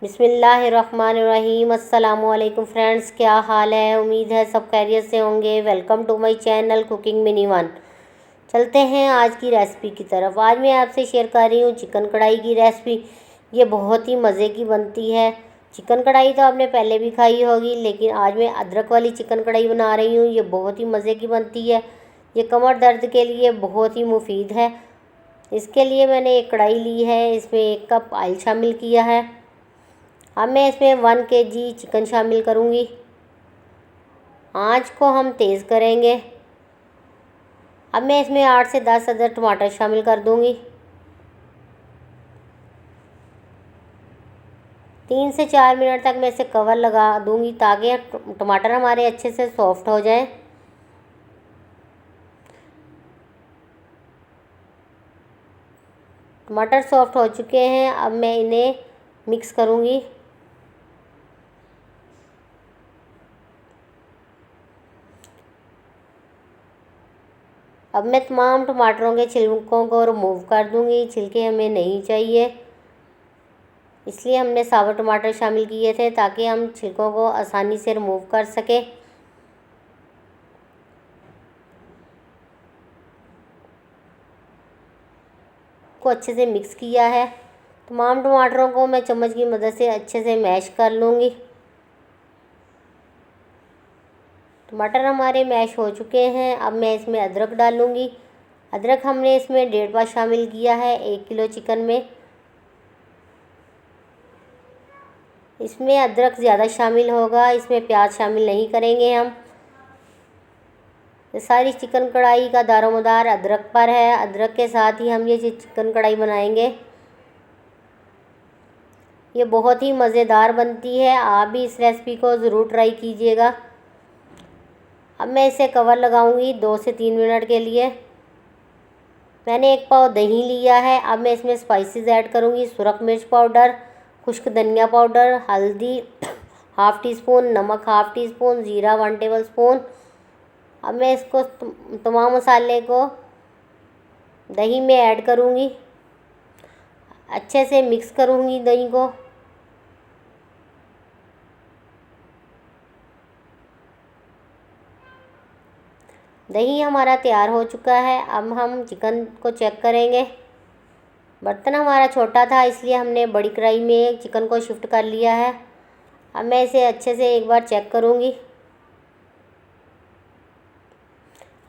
बिस्मिल्लाहिर्रहमानिर्रहीम। अस्सलामुअलैकुम फ्रेंड्स, क्या हाल है? उम्मीद है सब खैरियत से होंगे। Welcome to my channel cooking mini one. चलते हैं आज की रेसिपी की तरफ। आज मैं आपसे शेयर कर रही हूँ चिकन कढ़ाई की रेसिपी। ये बहुत ही मज़े की बनती है। चिकन कढ़ाई तो आपने पहले भी खाई होगी, लेकिन आज मैं अदरक वाली चिकन कढ़ाई बना रही हूँ। ये बहुत ही मज़े की बनती है। ये कमर दर्द के लिए बहुत ही मुफीद है। इसके लिए मैंने एक कढ़ाई ली है, इसमें 1 कप ऑयल शामिल किया है। अब मैं इसमें 1 kg चिकन शामिल करूँगी। आँच को हम तेज़ करेंगे। अब मैं इसमें 8 से 10 अदर टमाटर शामिल कर दूँगी। 3 से 4 मिनट तक मैं इसे कवर लगा दूँगी ताकि टमाटर हमारे अच्छे से सॉफ्ट हो जाएं। टमाटर सॉफ्ट हो चुके हैं। अब मैं इन्हें मिक्स करूँगी। अब मैं तमाम टमाटरों के छिलकों को रिमूव कर दूंगी। छिलके हमें नहीं चाहिए, इसलिए हमने साबुत टमाटर शामिल किए थे ताकि हम छिलकों को आसानी से रिमूव कर सकें। को अच्छे से मिक्स किया है। तमाम टमाटरों को मैं चम्मच की मदद से अच्छे से मैश कर लूँगी। टमाटर हमारे मैश हो चुके हैं। अब मैं इसमें अदरक डालूँगी। अदरक हमने इसमें 1.5 पाव शामिल किया है 1 किलो चिकन में। इसमें अदरक ज़्यादा शामिल होगा, इसमें प्याज शामिल नहीं करेंगे हम। सारी चिकन कढ़ाई का दारोमदार अदरक पर है। अदरक के साथ ही हम ये चिकन कढ़ाई बनाएंगे। ये बहुत ही मज़ेदार बनती है। आप भी इस रेसिपी को ज़रूर ट्राई कीजिएगा। अब मैं इसे कवर लगाऊंगी 2 से 3 मिनट के लिए। मैंने 1 पाव दही लिया है। अब मैं इसमें स्पाइसेस ऐड करूंगी। सुरख मिर्च पाउडर, खुश्क धनिया पाउडर, हल्दी ½ टी स्पून, नमक ½ टी स्पून, ज़ीरा 1 टेबल स्पून। अब मैं इसको तमाम मसाले को दही में ऐड करूंगी। अच्छे से मिक्स करूंगी दही को। दही हमारा तैयार हो चुका है। अब हम चिकन को चेक करेंगे। बर्तन हमारा छोटा था, इसलिए हमने बड़ी कढ़ाई में चिकन को शिफ्ट कर लिया है। अब मैं इसे अच्छे से एक बार चेक करूंगी।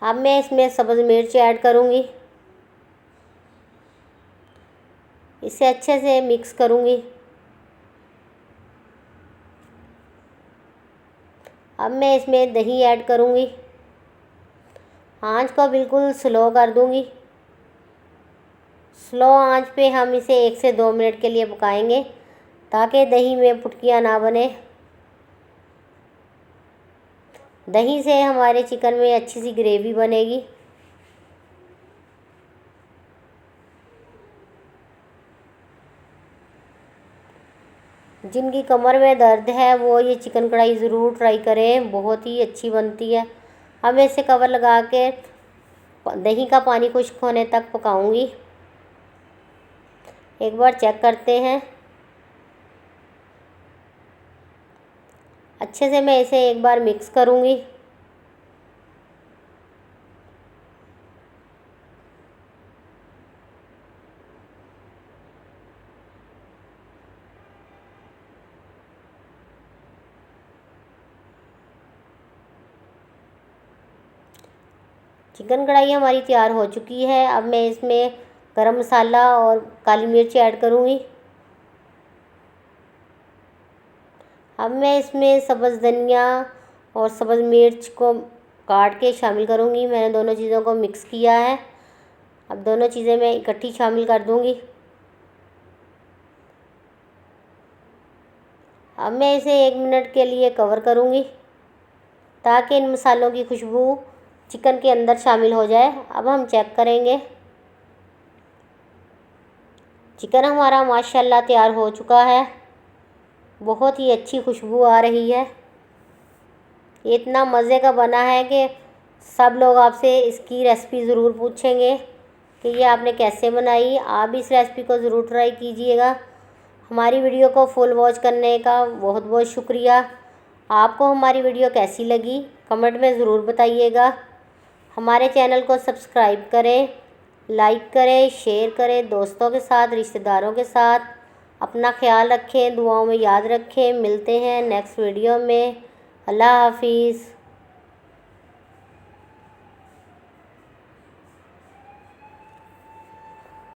अब मैं इसमें सब्ज़ मिर्च ऐड करूंगी। इसे अच्छे से मिक्स करूंगी। अब मैं इसमें दही ऐड करूंगी। आंच को बिल्कुल स्लो कर दूंगी। स्लो आंच पे हम इसे 1 से 2 मिनट के लिए पकाएंगे ताकि दही में पुटकियाँ ना बने। दही से हमारे चिकन में अच्छी सी ग्रेवी बनेगी। जिनकी कमर में दर्द है वो ये चिकन कढ़ाई ज़रूर ट्राई करें, बहुत ही अच्छी बनती है। अब मैं इसे कवर लगा के दही का पानी खुश्क होने तक पकाऊंगी। एक बार चेक करते हैं। अच्छे से मैं इसे एक बार मिक्स करूंगी। चिकन कढ़ाई हमारी तैयार हो चुकी है। अब मैं इसमें गरम मसाला और काली मिर्च ऐड करूंगी। अब मैं इसमें सब्ज़ धनिया और सब्ज़ मिर्च को काट के शामिल करूंगी। मैंने दोनों चीज़ों को मिक्स किया है। अब दोनों चीज़ें मैं इकट्ठी शामिल कर दूंगी। अब मैं इसे 1 मिनट के लिए कवर करूंगी ताकि इन मसालों की खुशबू चिकन के अंदर शामिल हो जाए। अब हम चेक करेंगे। चिकन हमारा माशाल्लाह तैयार हो चुका है। बहुत ही अच्छी खुशबू आ रही है। ये इतना मज़े का बना है कि सब लोग आपसे इसकी रेसिपी ज़रूर पूछेंगे कि ये आपने कैसे बनाई। आप भी इस रेसिपी को ज़रूर ट्राई कीजिएगा। हमारी वीडियो को फुल वॉच करने का बहुत बहुत शुक्रिया। आपको हमारी वीडियो कैसी लगी कमेंट में ज़रूर बताइएगा। हमारे चैनल को सब्सक्राइब करें, लाइक करें, शेयर करें दोस्तों के साथ, रिश्तेदारों के साथ। अपना ख्याल रखें, दुआओं में याद रखें। मिलते हैं नेक्स्ट वीडियो में। अल्लाह हाफिज़।